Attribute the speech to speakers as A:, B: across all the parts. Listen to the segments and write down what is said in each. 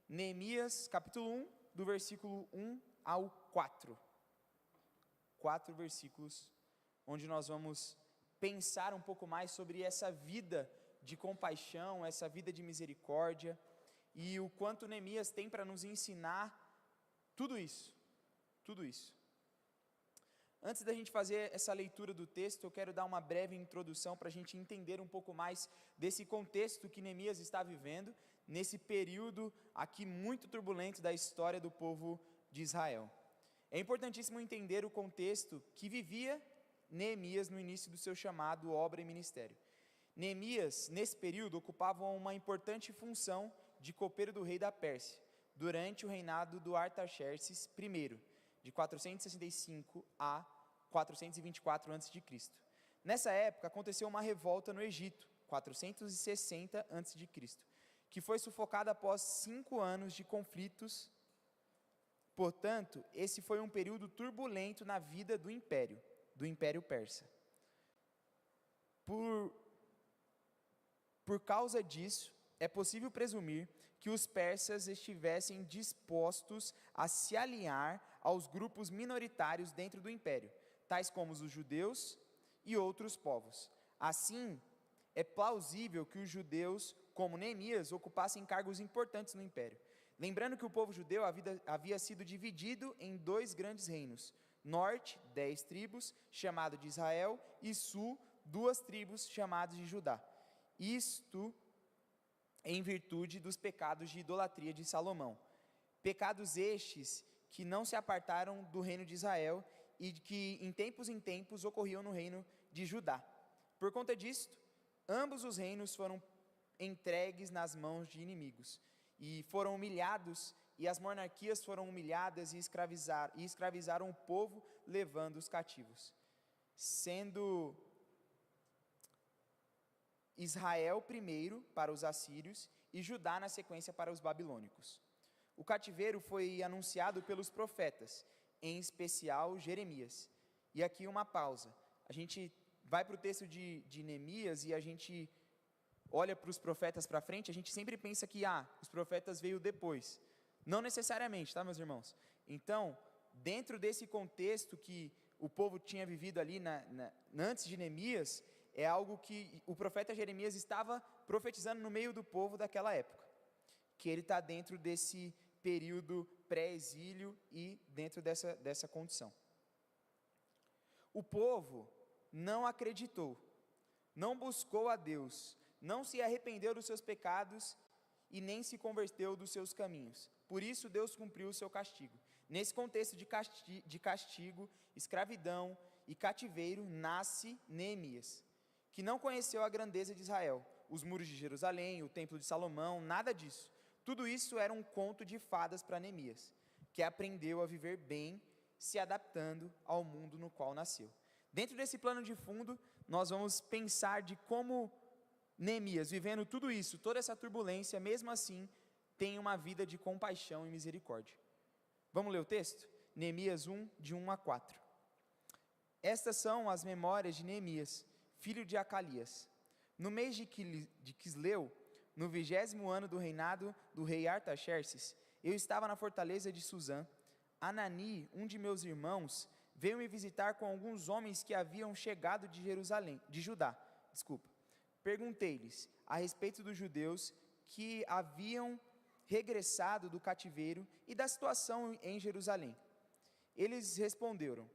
A: Neemias, capítulo 1, do versículo 1 ao 4. 4 versículos, onde nós vamos pensar um pouco mais sobre essa vida de compaixão, essa vida de misericórdia, e o quanto Neemias tem para nos ensinar tudo isso, tudo isso. Antes da gente fazer essa leitura do texto, eu quero dar uma breve introdução para a gente entender um pouco mais desse contexto que Neemias está vivendo, nesse período aqui muito turbulento da história do povo de Israel. É importantíssimo entender o contexto que vivia Neemias no início do seu chamado, obra e ministério. Neemias, nesse período, ocupava uma importante função de copeiro do rei da Pérsia, durante o reinado do Artaxerxes I, de 465 a 424 a.C. Nessa época, aconteceu uma revolta no Egito, 460 a.C., que foi sufocada após 5 anos de conflitos. Portanto, esse foi um período turbulento na vida do Império Persa. Por causa disso, é possível presumir que os persas estivessem dispostos a se alinhar aos grupos minoritários dentro do império, tais como os judeus e outros povos. Assim, é plausível que os judeus, como Neemias, ocupassem cargos importantes no império. Lembrando que o povo judeu havia sido dividido em 2 grandes reinos: norte, 10 tribos, chamado de Israel, e sul, 2 tribos, chamadas de Judá. Isto em virtude dos pecados de idolatria de Salomão. Pecados estes que não se apartaram do reino de Israel e que em tempos ocorriam no reino de Judá. Por conta disto, ambos os reinos foram entregues nas mãos de inimigos e foram humilhados, e as monarquias foram humilhadas e escravizaram o povo, levando os cativos, sendo Israel primeiro para os assírios e Judá na sequência para os babilônicos. O cativeiro foi anunciado pelos profetas, em especial Jeremias. E aqui uma pausa. A gente vai para o texto de Neemias e a gente olha para os profetas para frente, a gente sempre pensa que os profetas veio depois. Não necessariamente, tá, meus irmãos? Então, dentro desse contexto que o povo tinha vivido ali antes de Neemias, é algo que o profeta Jeremias estava profetizando no meio do povo daquela época, que ele está dentro desse período pré-exílio e dentro dessa condição. O povo não acreditou, não buscou a Deus, não se arrependeu dos seus pecados e nem se converteu dos seus caminhos. Por isso Deus cumpriu o seu castigo. Nesse contexto de castigo, escravidão e cativeiro, nasce Neemias, que não conheceu a grandeza de Israel, os muros de Jerusalém, o templo de Salomão, nada disso. Tudo isso era um conto de fadas para Neemias, que aprendeu a viver bem, se adaptando ao mundo no qual nasceu. Dentro desse plano de fundo, nós vamos pensar de como Neemias, vivendo tudo isso, toda essa turbulência, mesmo assim, tem uma vida de compaixão e misericórdia. Vamos ler o texto? Neemias 1, de 1 a 4. Estas são as memórias de Neemias, filho de Acalias. No mês de Quisleu, no 20º ano do reinado do rei Artaxerxes, eu estava na fortaleza de Suzã. Anani, um de meus irmãos, veio me visitar com alguns homens que haviam chegado de Judá. Perguntei-lhes a respeito dos judeus que haviam regressado do cativeiro e da situação em Jerusalém. Eles responderam: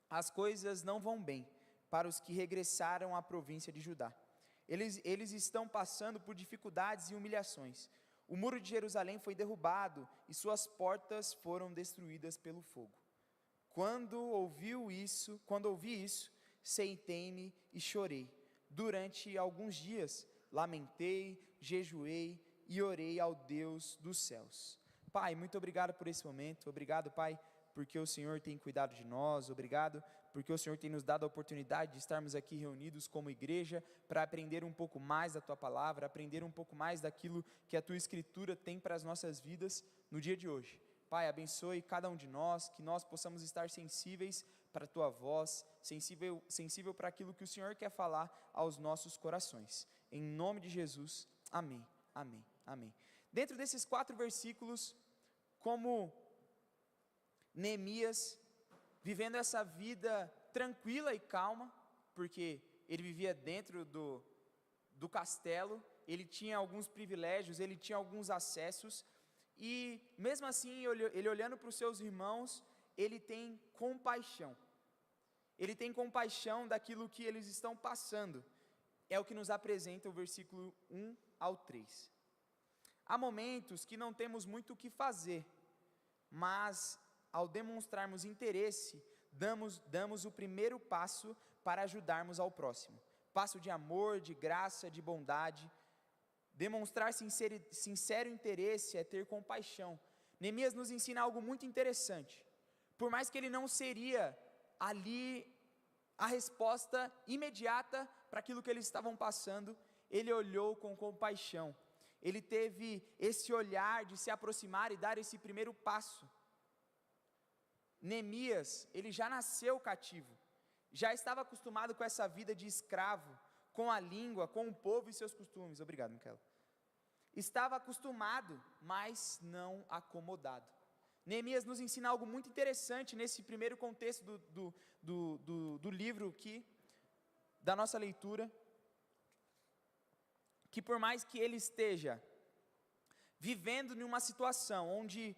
A: as coisas não vão bem para os que regressaram à província de Judá. Eles estão passando por dificuldades e humilhações. O muro de Jerusalém foi derrubado e suas portas foram destruídas pelo fogo. Quando ouvi isso, sentei-me e chorei. Durante alguns dias, lamentei, jejuei e orei ao Deus dos céus. Pai, muito obrigado por esse momento. Obrigado, Pai, porque o Senhor tem cuidado de nós. Obrigado porque o Senhor tem nos dado a oportunidade de estarmos aqui reunidos como igreja para aprender um pouco mais da Tua Palavra, aprender um pouco mais daquilo que a Tua Escritura tem para as nossas vidas no dia de hoje. Pai, abençoe cada um de nós, que nós possamos estar sensíveis para a Tua voz, sensível para aquilo que o Senhor quer falar aos nossos corações. Em nome de Jesus, amém, amém, amém. dentro desses 4 versículos, como Neemias, vivendo essa vida tranquila e calma, porque ele vivia dentro do castelo, ele tinha alguns privilégios, ele tinha alguns acessos, e mesmo assim, ele olhando para os seus irmãos, ele tem compaixão. Ele tem compaixão daquilo que eles estão passando. É o que nos apresenta o versículo 1 ao 3. Há momentos que não temos muito o que fazer, mas ao demonstrarmos interesse, damos o primeiro passo para ajudarmos ao próximo. Passo de amor, de graça, de bondade. Demonstrar sincero interesse é ter compaixão. Neemias nos ensina algo muito interessante. Por mais que ele não seria ali a resposta imediata para aquilo que eles estavam passando, ele olhou com compaixão. Ele teve esse olhar de se aproximar e dar esse primeiro passo. Neemias, ele já nasceu cativo, já estava acostumado com essa vida de escravo, com a língua, com o povo e seus costumes. Obrigado, Micaela. Estava acostumado, mas não acomodado. Neemias nos ensina algo muito interessante nesse primeiro contexto do livro aqui, da nossa leitura, que por mais que ele esteja vivendo em uma situação onde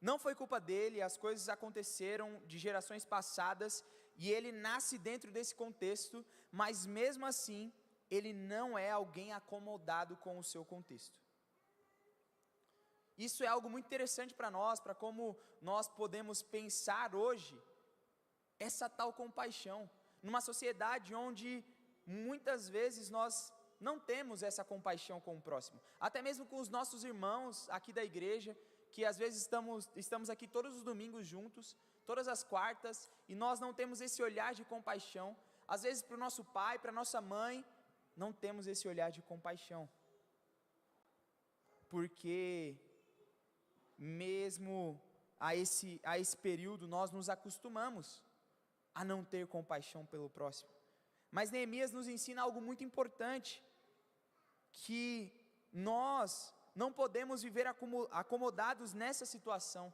A: não foi culpa dele, as coisas aconteceram de gerações passadas, e ele nasce dentro desse contexto, mas mesmo assim, ele não é alguém acomodado com o seu contexto. Isso é algo muito interessante para nós, para como nós podemos pensar hoje essa tal compaixão, numa sociedade onde muitas vezes nós não temos essa compaixão com o próximo, até mesmo com os nossos irmãos aqui da igreja, que às vezes estamos aqui todos os domingos juntos, todas as quartas, e nós não temos esse olhar de compaixão. Às vezes para o nosso pai, para a nossa mãe, não temos esse olhar de compaixão, porque mesmo a esse período nós nos acostumamos a não ter compaixão pelo próximo. Mas Neemias nos ensina algo muito importante, que nós não podemos viver acomodados nessa situação.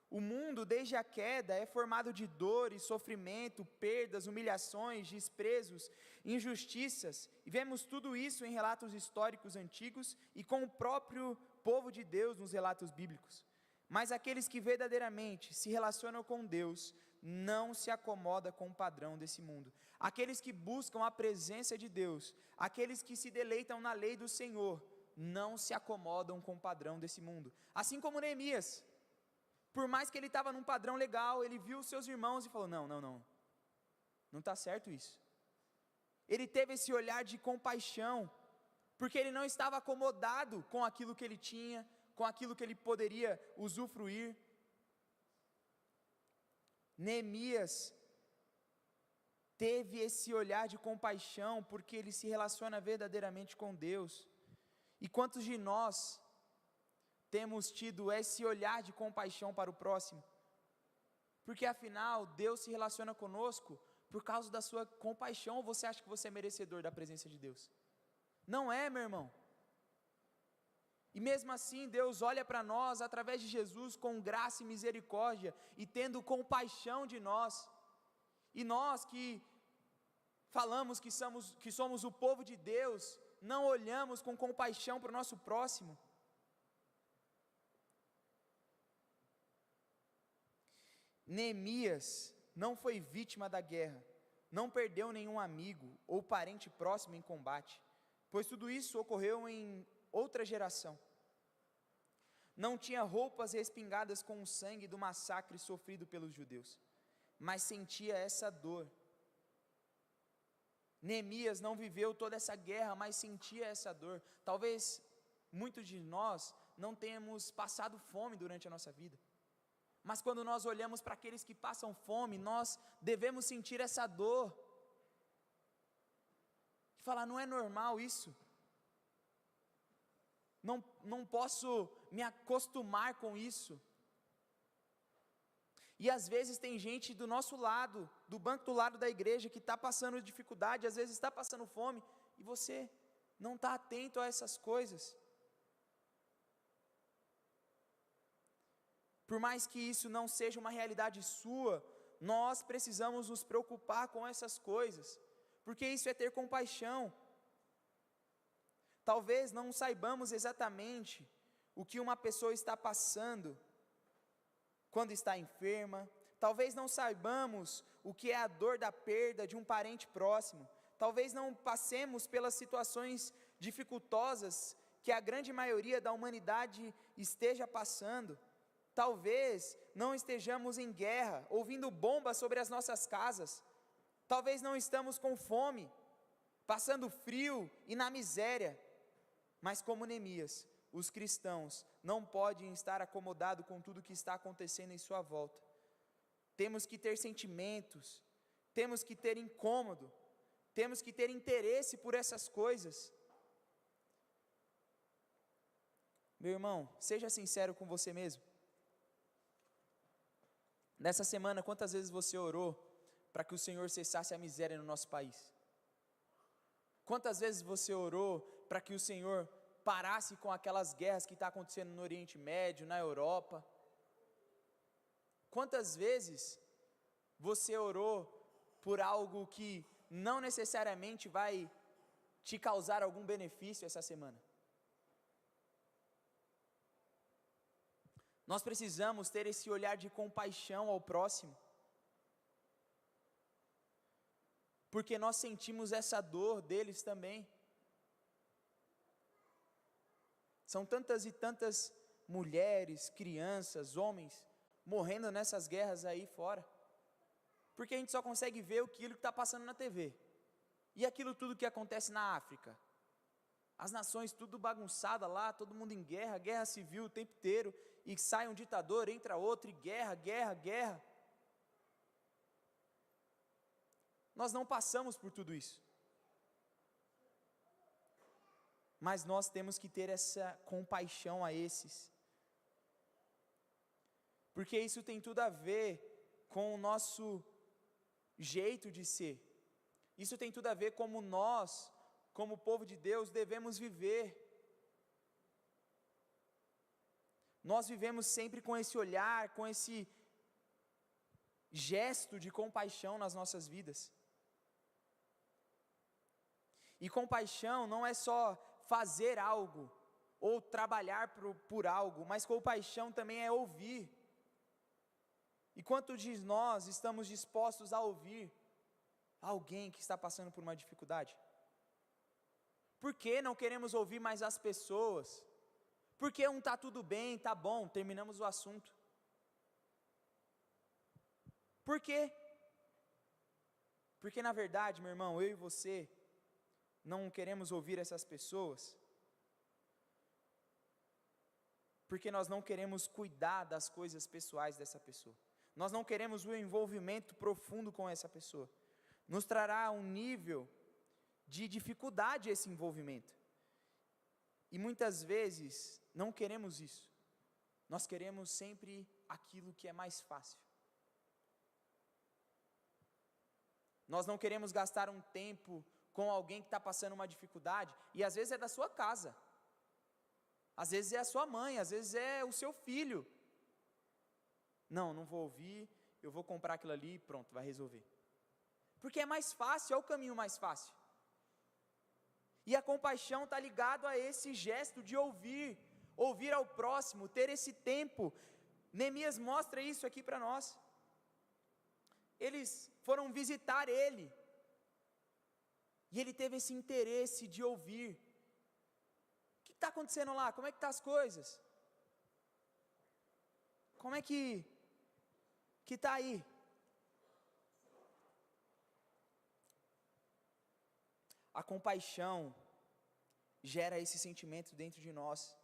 A: O mundo, desde a queda, é formado de dores, sofrimento, perdas, humilhações, desprezos, injustiças, e vemos tudo isso em relatos históricos antigos e com o próprio povo de Deus nos relatos bíblicos. Mas aqueles que verdadeiramente se relacionam com Deus, não se acomodam com o padrão desse mundo. Aqueles que buscam a presença de Deus, aqueles que se deleitam na lei do Senhor, não se acomodam com o padrão desse mundo. Assim como Neemias, por mais que ele estava num padrão legal, ele viu os seus irmãos e falou, não está certo isso. Ele teve esse olhar de compaixão, porque ele não estava acomodado com aquilo que ele tinha, com aquilo que ele poderia usufruir. Neemias teve esse olhar de compaixão, porque ele se relaciona verdadeiramente com Deus. E quantos de nós temos tido esse olhar de compaixão para o próximo? Porque afinal, Deus se relaciona conosco por causa da sua compaixão, ou você acha que você é merecedor da presença de Deus? Não é, meu irmão. E mesmo assim, Deus olha para nós através de Jesus com graça e misericórdia e tendo compaixão de nós. E nós que falamos que somos o povo de Deus, não olhamos com compaixão para o nosso próximo. Neemias não foi vítima da guerra, não perdeu nenhum amigo ou parente próximo em combate, pois tudo isso ocorreu em outra geração. Não tinha roupas respingadas com o sangue do massacre sofrido pelos judeus, mas sentia essa dor. Neemias não viveu toda essa guerra, mas sentia essa dor. Talvez muitos de nós não tenhamos passado fome durante a nossa vida, mas quando nós olhamos para aqueles que passam fome, nós devemos sentir essa dor, e falar, não é normal isso, não posso me acostumar com isso. E às vezes tem gente do nosso lado, do banco do lado da igreja, que está passando dificuldade, às vezes está passando fome, e você não está atento a essas coisas. por mais que isso não seja uma realidade sua, nós precisamos nos preocupar com essas coisas, porque isso é ter compaixão. Talvez não saibamos exatamente o que uma pessoa está passando quando está enferma, talvez não saibamos o que é a dor da perda de um parente próximo, talvez não passemos pelas situações dificultosas que a grande maioria da humanidade esteja passando, talvez não estejamos em guerra, ouvindo bombas sobre as nossas casas, talvez não estamos com fome, passando frio e na miséria, mas como Neemias, os cristãos não podem estar acomodados com tudo que está acontecendo em sua volta. Temos que ter sentimentos, temos que ter incômodo, temos que ter interesse por essas coisas. Meu irmão, seja sincero com você mesmo. Nessa semana, quantas vezes você orou para que o Senhor cessasse a miséria no nosso país? Quantas vezes você orou para que o Senhor parasse com aquelas guerras que estão acontecendo no Oriente Médio, na Europa? Quantas vezes você orou por algo que não necessariamente vai te causar algum benefício essa semana? Nós precisamos ter esse olhar de compaixão ao próximo, porque nós sentimos essa dor deles também. São tantas e tantas mulheres, crianças, homens, morrendo nessas guerras aí fora, porque a gente só consegue ver aquilo que está passando na TV, e aquilo tudo que acontece na África, as nações tudo bagunçada lá, todo mundo em guerra, guerra civil o tempo inteiro, e sai um ditador, entra outro, e guerra, guerra, guerra. Nós não passamos por tudo isso, mas nós temos que ter essa compaixão a esses, porque isso tem tudo a ver com o nosso jeito de ser, isso tem tudo a ver como nós, como povo de Deus, devemos viver. Nós vivemos sempre com esse olhar, com esse gesto de compaixão nas nossas vidas. E compaixão não é só fazer algo, ou trabalhar por algo, mas compaixão também é ouvir. E quantos de nós estamos dispostos a ouvir alguém que está passando por uma dificuldade? Por que não queremos ouvir mais as pessoas? Porque está tudo bem, está bom, terminamos o assunto. Por quê? Porque na verdade, meu irmão, eu e você não queremos ouvir essas pessoas, porque nós não queremos cuidar das coisas pessoais dessa pessoa, nós não queremos o envolvimento profundo com essa pessoa, nos trará um nível de dificuldade esse envolvimento, e muitas vezes não queremos isso, nós queremos sempre aquilo que é mais fácil, nós não queremos gastar um tempo com alguém que está passando uma dificuldade, e às vezes é da sua casa, às vezes é a sua mãe, às vezes é o seu filho. Não vou ouvir, eu vou comprar aquilo ali e pronto, vai resolver. Porque é mais fácil, é o caminho mais fácil. E a compaixão está ligado a esse gesto de ouvir ao próximo, ter esse tempo. Neemias mostra isso aqui para nós. Eles foram visitar ele, e ele teve esse interesse de ouvir. O que está acontecendo lá? Como é que estão as coisas? Como é que está aí? A compaixão gera esse sentimento dentro de nós,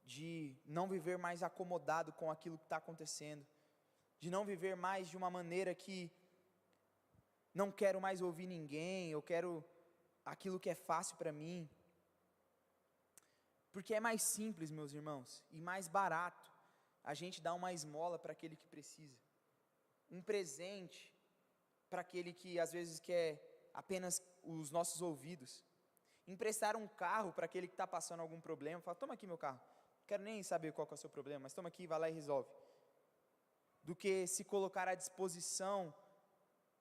A: de não viver mais acomodado com aquilo que está acontecendo, de não viver mais de uma maneira que não quero mais ouvir ninguém, eu quero aquilo que é fácil para mim, porque é mais simples, meus irmãos, e mais barato a gente dar uma esmola para aquele que precisa, um presente para aquele que às vezes quer apenas os nossos ouvidos, emprestar um carro para aquele que está passando algum problema, fala, toma aqui meu carro, quero nem saber qual que é o seu problema, mas toma aqui, vai lá e resolve. Do que se colocar à disposição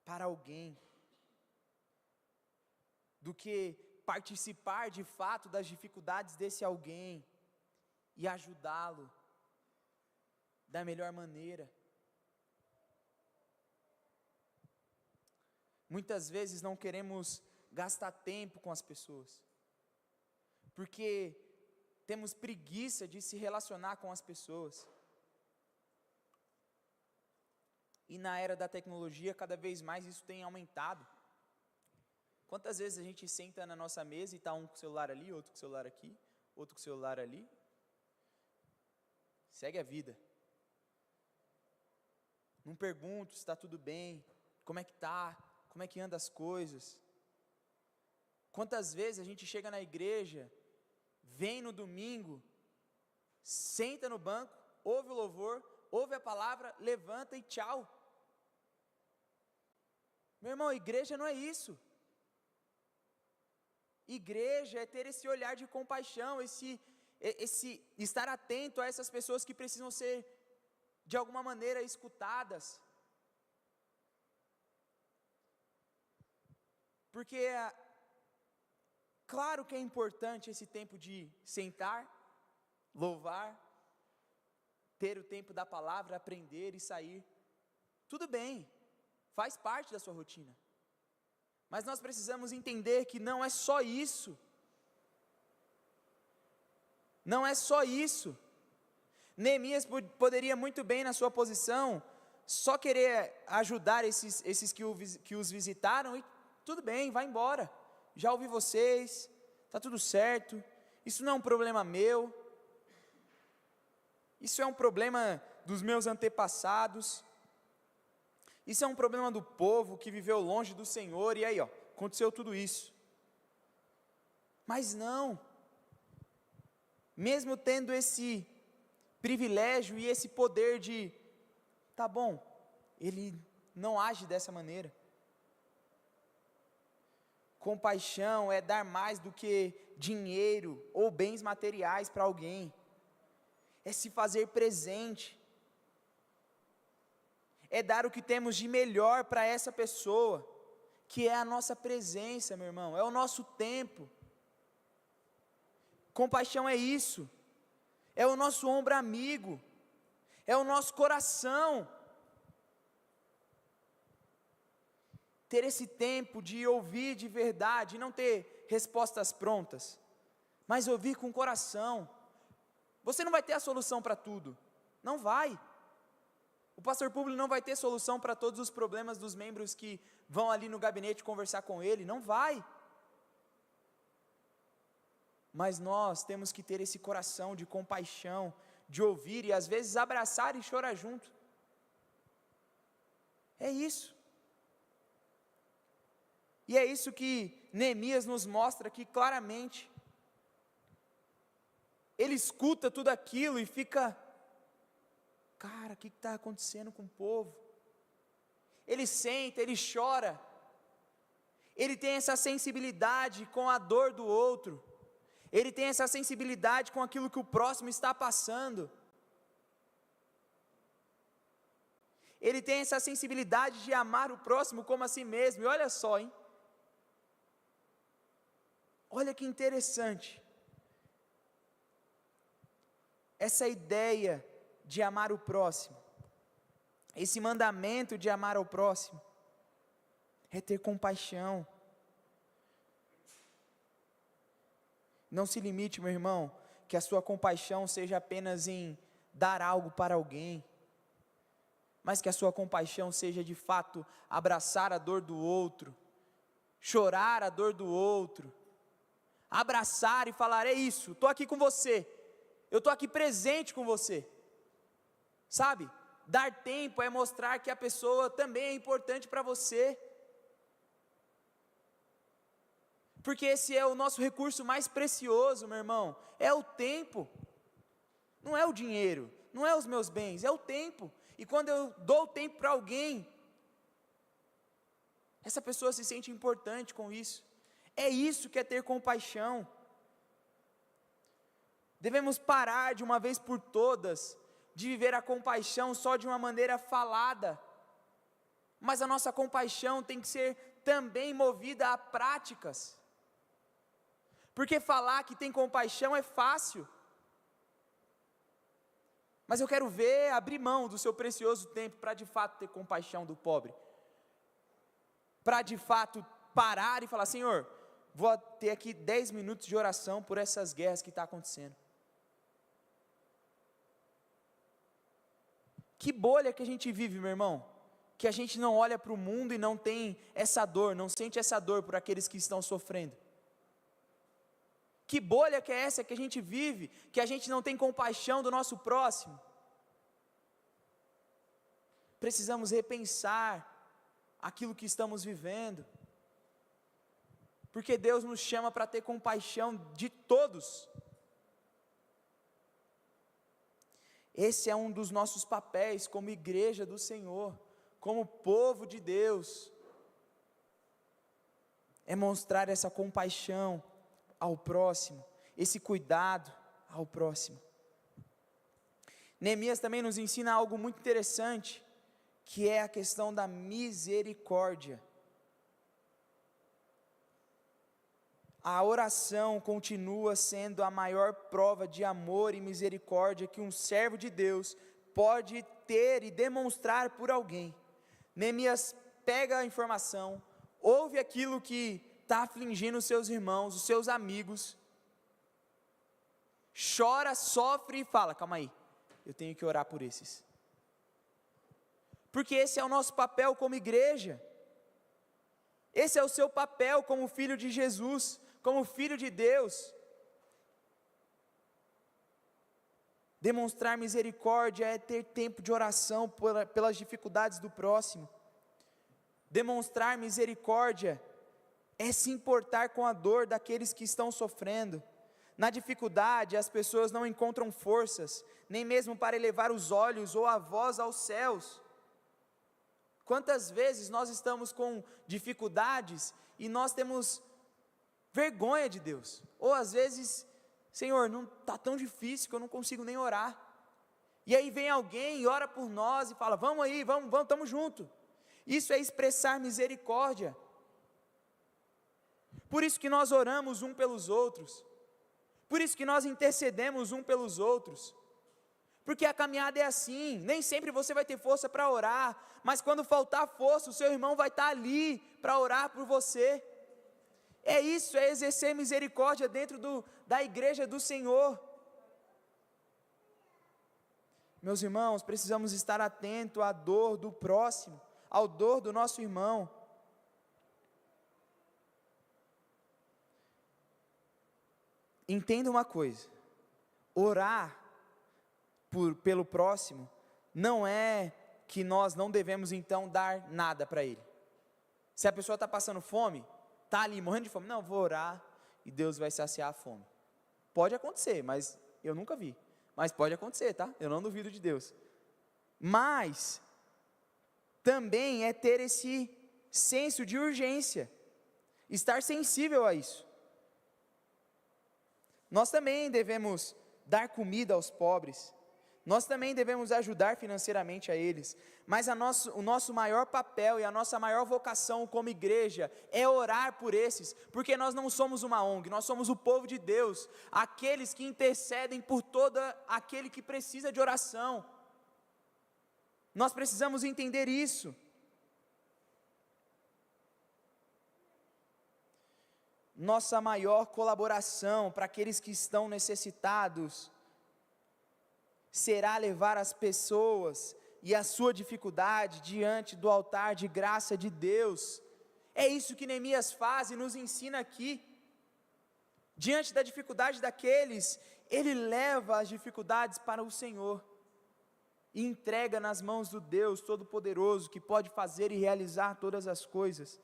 A: para alguém. Do que participar de fato das dificuldades desse alguém e ajudá-lo da melhor maneira. Muitas vezes não queremos gastar tempo com as pessoas, porque temos preguiça de se relacionar com as pessoas. E na era da tecnologia, cada vez mais isso tem aumentado. Quantas vezes a gente senta na nossa mesa e está um com o celular ali, outro com o celular aqui, outro com o celular ali? Segue a vida. Não pergunto se está tudo bem, como é que está, como é que anda as coisas. Quantas vezes a gente chega na igreja, vem no domingo, senta no banco, ouve o louvor, ouve a palavra, levanta e tchau. Meu irmão, igreja não é isso. Igreja é ter esse olhar de compaixão, esse estar atento a essas pessoas que precisam ser, de alguma maneira, escutadas. Porque, claro que é importante esse tempo de sentar, louvar, ter o tempo da palavra, aprender e sair. Tudo bem, faz parte da sua rotina. Mas nós precisamos entender que não é só isso. Não é só isso. Neemias poderia muito bem, na sua posição, só querer ajudar esses que os visitaram e tudo bem, vai embora. Já ouvi vocês, está tudo certo. Isso não é um problema meu. Isso é um problema dos meus antepassados. Isso é um problema do povo que viveu longe do Senhor, e aí, aconteceu tudo isso. Mas não, mesmo tendo esse privilégio e esse poder de, tá bom, ele não age dessa maneira. Compaixão é dar mais do que dinheiro ou bens materiais para alguém, é se fazer presente, é dar o que temos de melhor para essa pessoa, que é a nossa presença, meu irmão, é o nosso tempo. Compaixão é isso, é o nosso ombro amigo, é o nosso coração. Ter esse tempo de ouvir de verdade, não ter respostas prontas, mas ouvir com o coração. Você não vai ter a solução para tudo, não vai. O pastor Públio não vai ter solução para todos os problemas dos membros que vão ali no gabinete conversar com ele, não vai. Mas nós temos que ter esse coração de compaixão, de ouvir e às vezes abraçar e chorar junto. É isso. E é isso que Neemias nos mostra aqui claramente. Ele escuta tudo aquilo e fica, cara, o que está acontecendo com o povo? Ele senta, ele chora, ele tem essa sensibilidade com a dor do outro, ele tem essa sensibilidade com aquilo que o próximo está passando, ele tem essa sensibilidade de amar o próximo como a si mesmo. E olha só, olha que interessante, essa ideia de amar o próximo, esse mandamento de amar ao próximo, é ter compaixão. Não se limite, meu irmão, que a sua compaixão seja apenas em dar algo para alguém, mas que a sua compaixão seja de fato abraçar a dor do outro, chorar a dor do outro, abraçar e falar, é isso, estou aqui com você, eu estou aqui presente com você, sabe? Dar tempo é mostrar que a pessoa também é importante para você, porque esse é o nosso recurso mais precioso, meu irmão, é o tempo, não é o dinheiro, não é os meus bens, é o tempo. E quando eu dou tempo para alguém, essa pessoa se sente importante com isso. É isso que é ter compaixão. Devemos parar de uma vez por todas de viver a compaixão só de uma maneira falada, mas a nossa compaixão tem que ser também movida a práticas, porque falar que tem compaixão é fácil, mas eu quero ver abrir mão do seu precioso tempo para de fato ter compaixão do pobre, para de fato parar e falar: Senhor, vou ter aqui 10 minutos de oração por essas guerras que estão acontecendo. Que bolha que a gente vive, meu irmão, que a gente não olha para o mundo e não tem essa dor, não sente essa dor por aqueles que estão sofrendo. Que bolha que é essa que a gente vive, que a gente não tem compaixão do nosso próximo? Precisamos repensar aquilo que estamos vivendo, porque Deus nos chama para ter compaixão de todos. Esse é um dos nossos papéis como igreja do Senhor, como povo de Deus, é mostrar essa compaixão ao próximo, esse cuidado ao próximo. Neemias também nos ensina algo muito interessante, que é a questão da misericórdia. A oração continua sendo a maior prova de amor e misericórdia que um servo de Deus pode ter e demonstrar por alguém. Neemias pega a informação, ouve aquilo que está afligindo os seus irmãos, os seus amigos, chora, sofre e fala: calma aí, eu tenho que orar por esses. Porque esse é o nosso papel como igreja, esse é o seu papel como filho de Jesus, como filho de Deus. Demonstrar misericórdia é ter tempo de oração pelas dificuldades do próximo. Demonstrar misericórdia é se importar com a dor daqueles que estão sofrendo. Na dificuldade, as pessoas não encontram forças, nem mesmo para elevar os olhos ou a voz aos céus. Quantas vezes nós estamos com dificuldades e nós temos vergonha de Deus, ou às vezes: Senhor, não está tão difícil que eu não consigo nem orar, e aí vem alguém e ora por nós e fala: vamos aí, vamos, estamos juntos. Isso é expressar misericórdia. Por isso que nós oramos um pelos outros, por isso que nós intercedemos um pelos outros, porque a caminhada é assim, nem sempre você vai ter força para orar, mas quando faltar força, o seu irmão vai estar ali para orar por você. É isso, é exercer misericórdia dentro da igreja do Senhor. Meus irmãos, precisamos estar atentos à dor do próximo, à dor do nosso irmão. Entenda uma coisa: orar pelo próximo não é que nós não devemos então dar nada para ele. Se a pessoa está passando fome, está ali morrendo de fome, não, vou orar e Deus vai saciar a fome. Pode acontecer, mas eu nunca vi, mas pode acontecer, tá? Eu não duvido de Deus. Mas também é ter esse senso de urgência, estar sensível a isso. Nós também devemos dar comida aos pobres, nós também devemos ajudar financeiramente a eles, mas o nosso maior papel e a nossa maior vocação como igreja é orar por esses, porque nós não somos uma ONG, nós somos o povo de Deus, aqueles que intercedem por todo aquele que precisa de oração. Nós precisamos entender isso. Nossa maior colaboração para aqueles que estão necessitados será levar as pessoas e a sua dificuldade diante do altar de graça de Deus. É isso que Neemias faz e nos ensina aqui. Diante da dificuldade daqueles, ele leva as dificuldades para o Senhor e entrega nas mãos do Deus Todo-Poderoso, que pode fazer e realizar todas as coisas.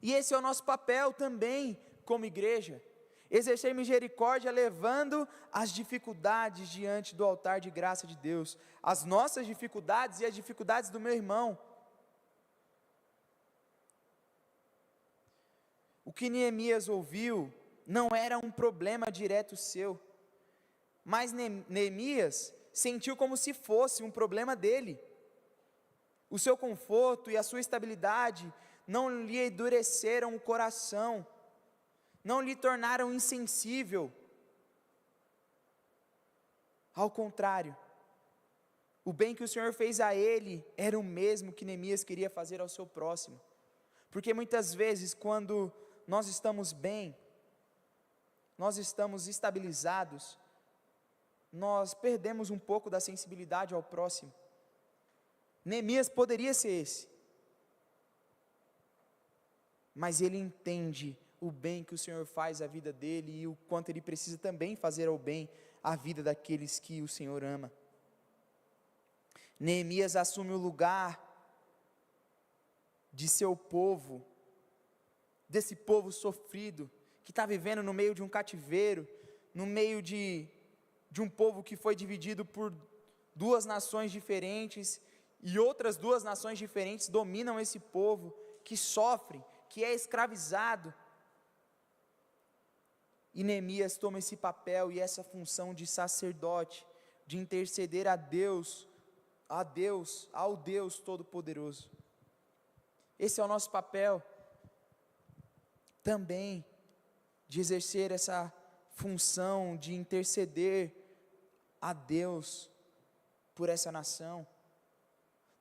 A: E esse é o nosso papel também como igreja, exercer misericórdia levando as dificuldades diante do altar de graça de Deus, as nossas dificuldades e as dificuldades do meu irmão. O que Neemias ouviu não era um problema direto seu, mas Neemias sentiu como se fosse um problema dele. O seu conforto e a sua estabilidade não lhe endureceram o coração, não lhe tornaram insensível. Ao contrário, o bem que o Senhor fez a ele era o mesmo que Neemias queria fazer ao seu próximo. Porque muitas vezes, quando nós estamos bem, nós estamos estabilizados, nós perdemos um pouco da sensibilidade ao próximo. Neemias poderia ser esse, mas ele entende o bem que o Senhor faz à vida dele e o quanto ele precisa também fazer ao bem à vida daqueles que o Senhor ama. Neemias assume o lugar de seu povo, desse povo sofrido, que está vivendo no meio de um cativeiro, no meio de um povo que foi dividido por duas nações diferentes, e outras duas nações diferentes dominam esse povo, que sofre, que é escravizado. E Neemias toma esse papel e essa função de sacerdote, de interceder ao Deus Todo-Poderoso. Esse é o nosso papel também, de exercer essa função de interceder a Deus por essa nação.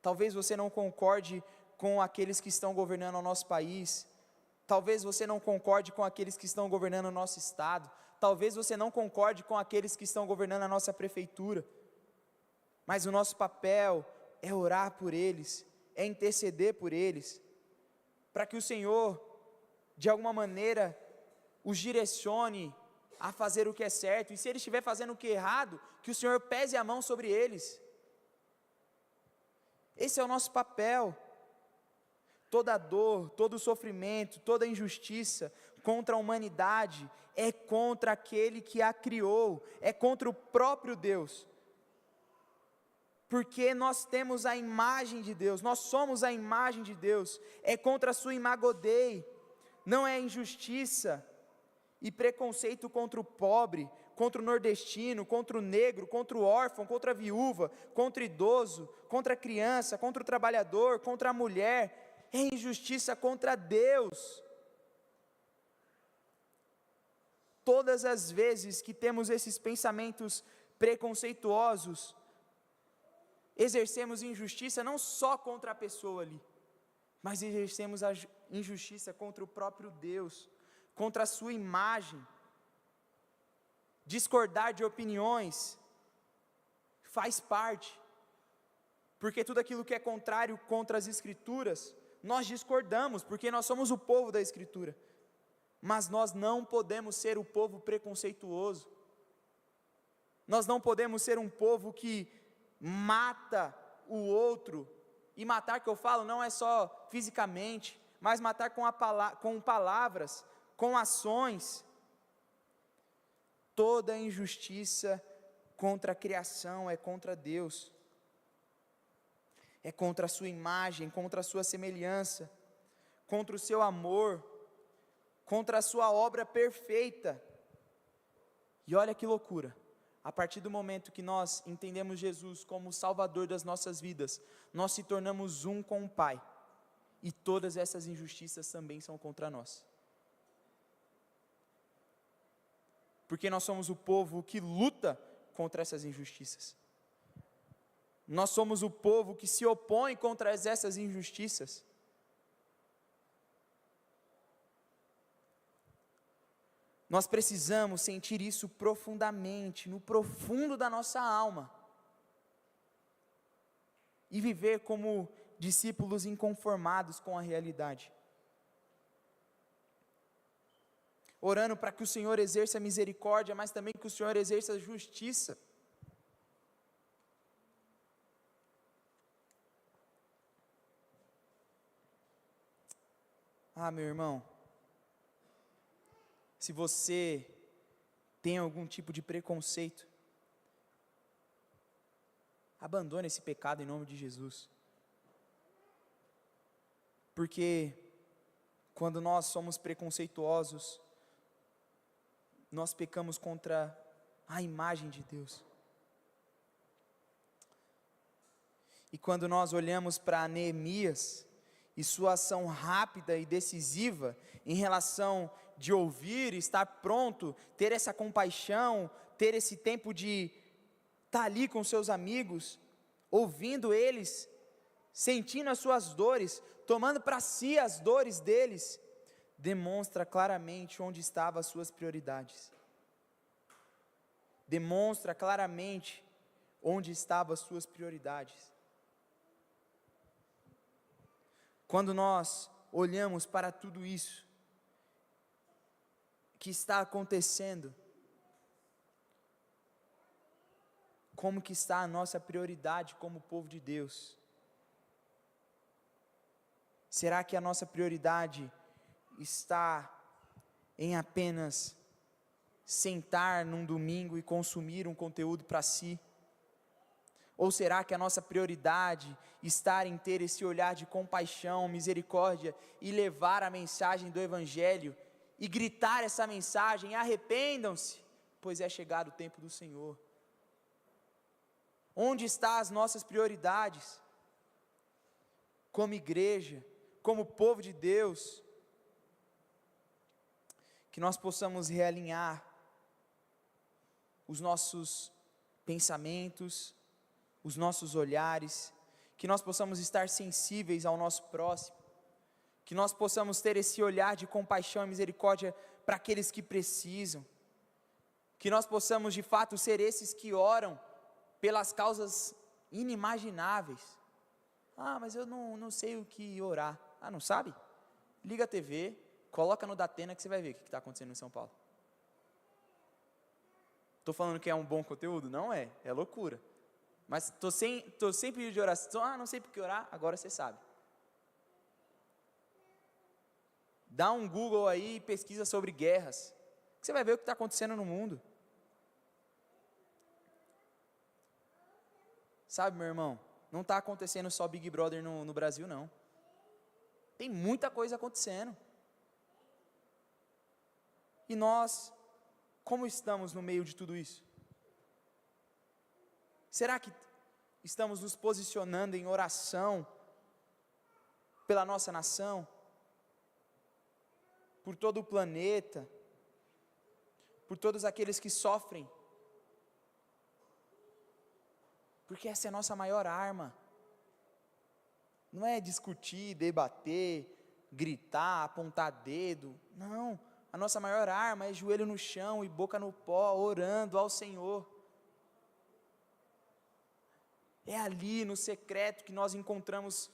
A: Talvez você não concorde com aqueles que estão governando o nosso país, talvez você não concorde com aqueles que estão governando o nosso estado, talvez você não concorde com aqueles que estão governando a nossa prefeitura, mas o nosso papel é orar por eles, é interceder por eles, para que o Senhor, de alguma maneira, os direcione a fazer o que é certo, e se eles estiverem fazendo o que é errado, que o Senhor pese a mão sobre eles. Esse é o nosso papel. Toda dor, todo sofrimento, toda injustiça contra a humanidade é contra aquele que a criou, é contra o próprio Deus. Porque nós temos a imagem de Deus, nós somos a imagem de Deus, é contra a sua imago Dei, não é injustiça e preconceito contra o pobre, contra o nordestino, contra o negro, contra o órfão, contra a viúva, contra o idoso, contra a criança, contra o trabalhador, contra a mulher, é injustiça contra Deus. Todas as vezes que temos esses pensamentos preconceituosos, exercemos injustiça não só contra a pessoa ali, mas exercemos a injustiça contra o próprio Deus, contra a sua imagem. Discordar de opiniões faz parte, porque tudo aquilo que é contrário contra as Escrituras, nós discordamos, porque nós somos o povo da Escritura, mas nós não podemos ser o povo preconceituoso, nós não podemos ser um povo que mata o outro, e matar que eu falo não é só fisicamente, mas matar com palavras, com ações. Toda injustiça contra a criação é contra Deus, é contra a sua imagem, contra a sua semelhança, contra o seu amor, contra a sua obra perfeita. E olha que loucura, a partir do momento que nós entendemos Jesus como o Salvador das nossas vidas, nós se tornamos um com o Pai, e todas essas injustiças também são contra nós. Porque nós somos o povo que luta contra essas injustiças. Nós somos o povo que se opõe contra essas injustiças. Nós precisamos sentir isso profundamente, no profundo da nossa alma, e viver como discípulos inconformados com a realidade. Orando para que o Senhor exerça misericórdia, mas também que o Senhor exerça justiça. Meu irmão, se você tem algum tipo de preconceito, abandone esse pecado em nome de Jesus. Porque quando nós somos preconceituosos, nós pecamos contra à imagem de Deus. E quando nós olhamos para Neemias e sua ação rápida e decisiva em relação de ouvir, estar pronto, ter essa compaixão, ter esse tempo de estar ali com seus amigos, ouvindo eles, sentindo as suas dores, tomando para si as dores deles, demonstra claramente onde estavam as suas prioridades. Demonstra claramente onde estavam as suas prioridades. Quando nós olhamos para tudo isso que está acontecendo, como que está a nossa prioridade como povo de Deus? Será que a nossa prioridade está em apenas sentar num domingo e consumir um conteúdo para si? Ou será que a nossa prioridade está em ter esse olhar de compaixão, misericórdia e levar a mensagem do Evangelho e gritar essa mensagem: arrependam-se, pois é chegado o tempo do Senhor? Onde estão as nossas prioridades? Como igreja, como povo de Deus, que nós possamos realinhar os nossos pensamentos, os nossos olhares, que nós possamos estar sensíveis ao nosso próximo, que nós possamos ter esse olhar de compaixão e misericórdia para aqueles que precisam, que nós possamos de fato ser esses que oram pelas causas inimagináveis. Ah, mas eu não sei o que orar. Ah, não sabe? Liga a TV, coloca no Datena que você vai ver o que está acontecendo em São Paulo. Estou falando que é um bom conteúdo? Não é, é loucura. Mas estou sem pedido de oração. Ah, não sei por que orar, agora você sabe. Dá um Google aí e pesquisa sobre guerras, que você vai ver o que está acontecendo no mundo. Sabe, meu irmão, não está acontecendo só Big Brother no Brasil, não. Tem muita coisa acontecendo. E nós, como estamos no meio de tudo isso? Será que estamos nos posicionando em oração pela nossa nação, por todo o planeta, por todos aqueles que sofrem? Porque essa é a nossa maior arma. Não é discutir, debater, gritar, apontar dedo. Não, a nossa maior arma é joelho no chão e boca no pó, orando ao Senhor. É ali no secreto que nós encontramos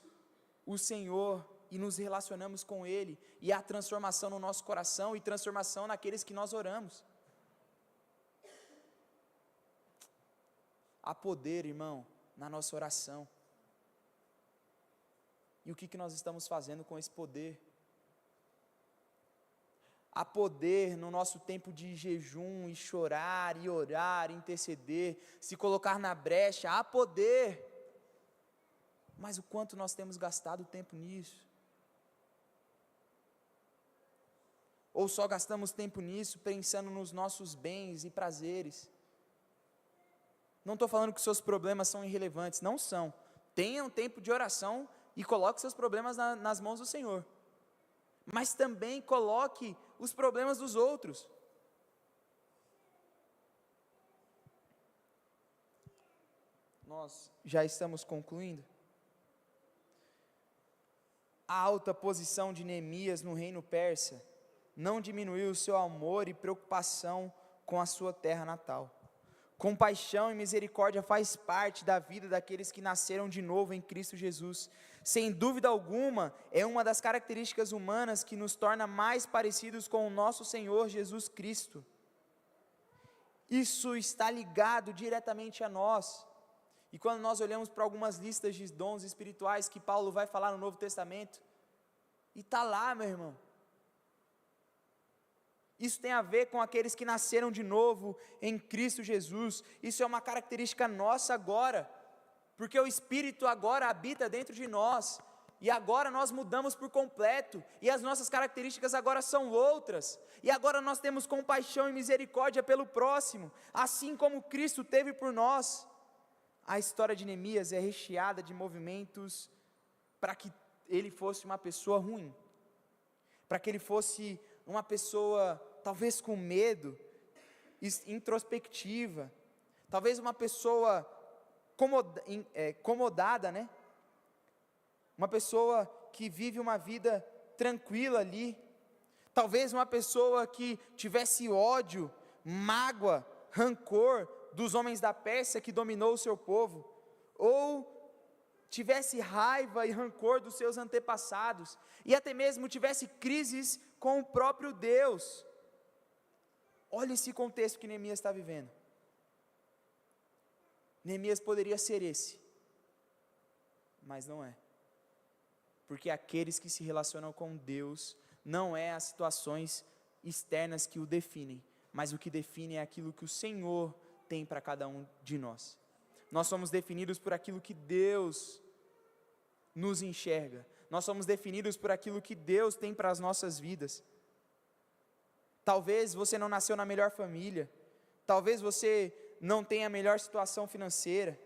A: o Senhor e nos relacionamos com Ele, e há transformação no nosso coração e transformação naqueles que nós oramos. Há poder, irmão, na nossa oração. E o que nós estamos fazendo com esse poder? Há poder no nosso tempo de jejum, e chorar, e orar, e interceder, se colocar na brecha, há poder. Mas o quanto nós temos gastado tempo nisso? Ou só gastamos tempo nisso pensando nos nossos bens e prazeres? Não estou falando que seus problemas são irrelevantes, não são. Tenha um tempo de oração e coloque seus problemas nas mãos do Senhor. Mas também coloque os problemas dos outros. Nós já estamos concluindo. A alta posição de Neemias no reino persa não diminuiu o seu amor e preocupação com a sua terra natal. Compaixão e misericórdia faz parte da vida daqueles que nasceram de novo em Cristo Jesus. Sem dúvida alguma, é uma das características humanas que nos torna mais parecidos com o nosso Senhor Jesus Cristo. Isso está ligado diretamente a nós. E quando nós olhamos para algumas listas de dons espirituais que Paulo vai falar no Novo Testamento, e está lá, meu irmão. Isso tem a ver com aqueles que nasceram de novo em Cristo Jesus. Isso é uma característica nossa agora, porque o Espírito agora habita dentro de nós. e agora nós mudamos por completo, e as nossas características agora são outras, e agora nós temos compaixão e misericórdia pelo próximo, assim como Cristo teve por nós. A história de Neemias é recheada de movimentos para que ele fosse uma pessoa ruim, para que ele fosse uma pessoa talvez com medo, introspectiva, talvez uma pessoa acomodada, né? Uma pessoa que vive uma vida tranquila ali, talvez uma pessoa que tivesse ódio, mágoa, rancor dos homens da Pérsia que dominou o seu povo, ou tivesse raiva e rancor dos seus antepassados, e até mesmo tivesse crises com o próprio Deus. Olha esse contexto que Neemias está vivendo. Neemias poderia ser esse, mas não é. Porque aqueles que se relacionam com Deus, não é as situações externas que o definem, mas o que define é aquilo que o Senhor tem para cada um de nós. Nós somos definidos por aquilo que Deus nos enxerga, nós somos definidos por aquilo que Deus tem para as nossas vidas. Talvez você não nasceu na melhor família, talvez você não tenha a melhor situação financeira,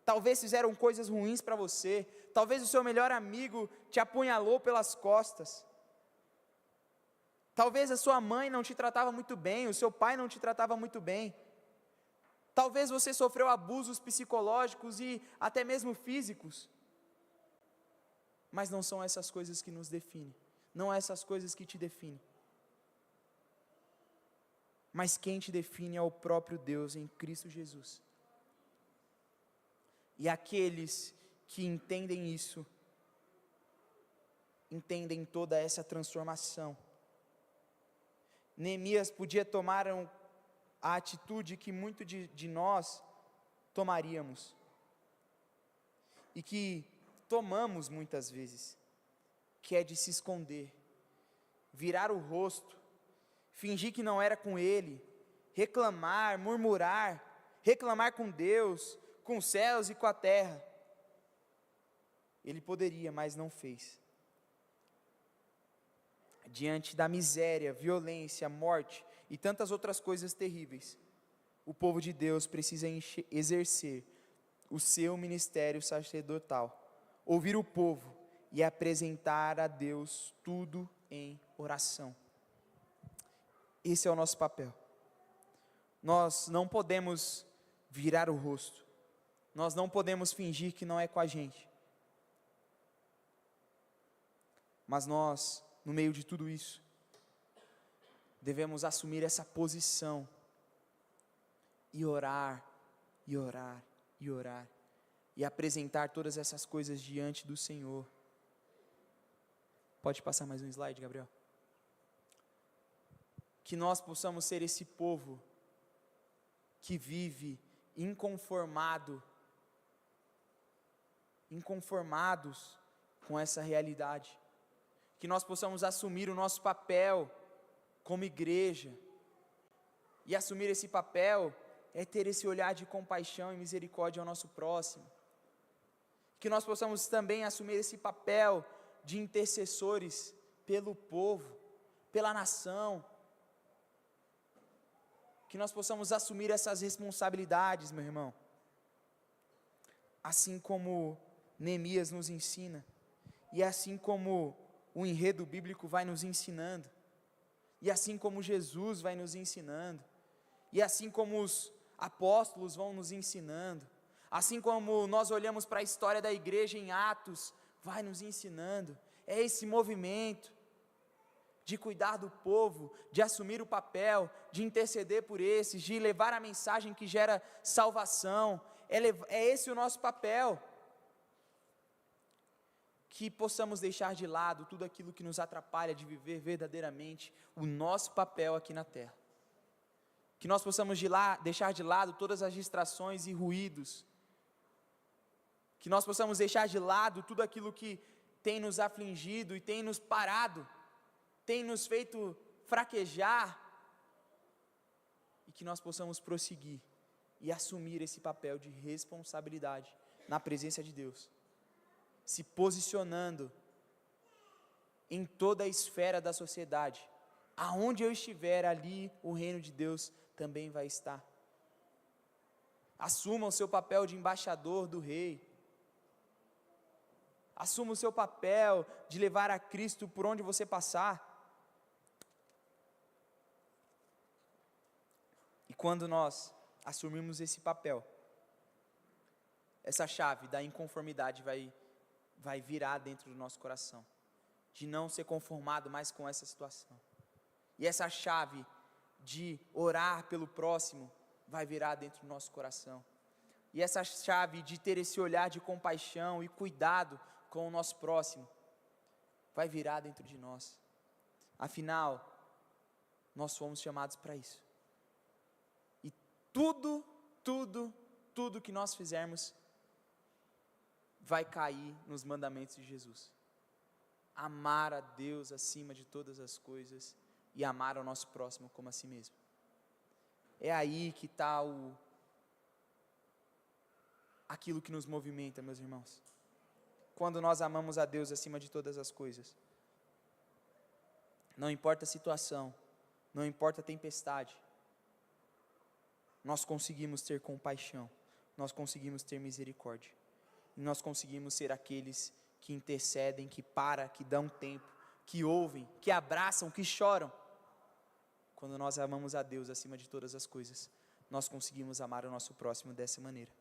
A: talvez fizeram coisas ruins para você, talvez o seu melhor amigo te apunhalou pelas costas, talvez a sua mãe não te tratava muito bem, o seu pai não te tratava muito bem, talvez você sofreu abusos psicológicos e até mesmo físicos, mas não são essas coisas que nos definem, não são essas coisas que te definem, mas quem te define é o próprio Deus em Cristo Jesus. E aqueles que entendem isso, entendem toda essa transformação. Neemias podia tomar a atitude que muito de nós tomaríamos, e que tomamos muitas vezes, que é de se esconder, virar o rosto, fingir que não era com ele, reclamar, murmurar, reclamar com Deus, com os céus e com a terra. Ele poderia, mas não fez. Diante da miséria, violência, morte e tantas outras coisas terríveis, o povo de Deus precisa exercer o seu ministério sacerdotal, ouvir o povo e apresentar a Deus tudo em oração. Esse é o nosso papel. Nós não podemos virar o rosto, nós não podemos fingir que não é com a gente, mas nós, no meio de tudo isso, devemos assumir essa posição, e orar, e orar, e orar, e apresentar todas essas coisas diante do Senhor. Pode passar mais um slide, Gabriel? Que nós possamos ser esse povo que vive inconformados com essa realidade, que nós possamos assumir o nosso papel como igreja, e assumir esse papel é ter esse olhar de compaixão e misericórdia ao nosso próximo, que nós possamos também assumir esse papel de intercessores pelo povo, pela nação, que nós possamos assumir essas responsabilidades, meu irmão, assim como Neemias nos ensina, e assim como o enredo bíblico vai nos ensinando, e assim como Jesus vai nos ensinando, e assim como os apóstolos vão nos ensinando, assim como nós olhamos para a história da igreja em Atos, vai nos ensinando, é esse movimento de cuidar do povo, de assumir o papel, de interceder por esses, de levar a mensagem que gera salvação, é esse o nosso papel. Que possamos deixar de lado tudo aquilo que nos atrapalha de viver verdadeiramente o nosso papel aqui na terra. Que nós possamos deixar de lado todas as distrações e ruídos. Que nós possamos deixar de lado tudo aquilo que tem nos afligido e tem nos parado, tem nos feito fraquejar, e que nós possamos prosseguir e assumir esse papel de responsabilidade na presença de Deus, se posicionando em toda a esfera da sociedade. Aonde eu estiver, ali o reino de Deus também vai estar. Assuma o seu papel de embaixador do rei. Assuma o seu papel de levar a Cristo por onde você passar. E quando nós assumirmos esse papel, essa chave da inconformidade vai virar dentro do nosso coração, de não ser conformado mais com essa situação. E essa chave de orar pelo próximo vai virar dentro do nosso coração. E essa chave de ter esse olhar de compaixão e cuidado com o nosso próximo vai virar dentro de nós. Afinal, nós fomos chamados para isso. E tudo que nós fizermos vai cair nos mandamentos de Jesus. Amar a Deus acima de todas as coisas e amar ao nosso próximo como a si mesmo. É aí que está aquilo que nos movimenta, meus irmãos. Quando nós amamos a Deus acima de todas as coisas, não importa a situação, não importa a tempestade, nós conseguimos ter compaixão, nós conseguimos ter misericórdia, e nós conseguimos ser aqueles que intercedem, que param, que dão tempo, que ouvem, que abraçam, que choram. Quando nós amamos a Deus acima de todas as coisas, nós conseguimos amar o nosso próximo dessa maneira.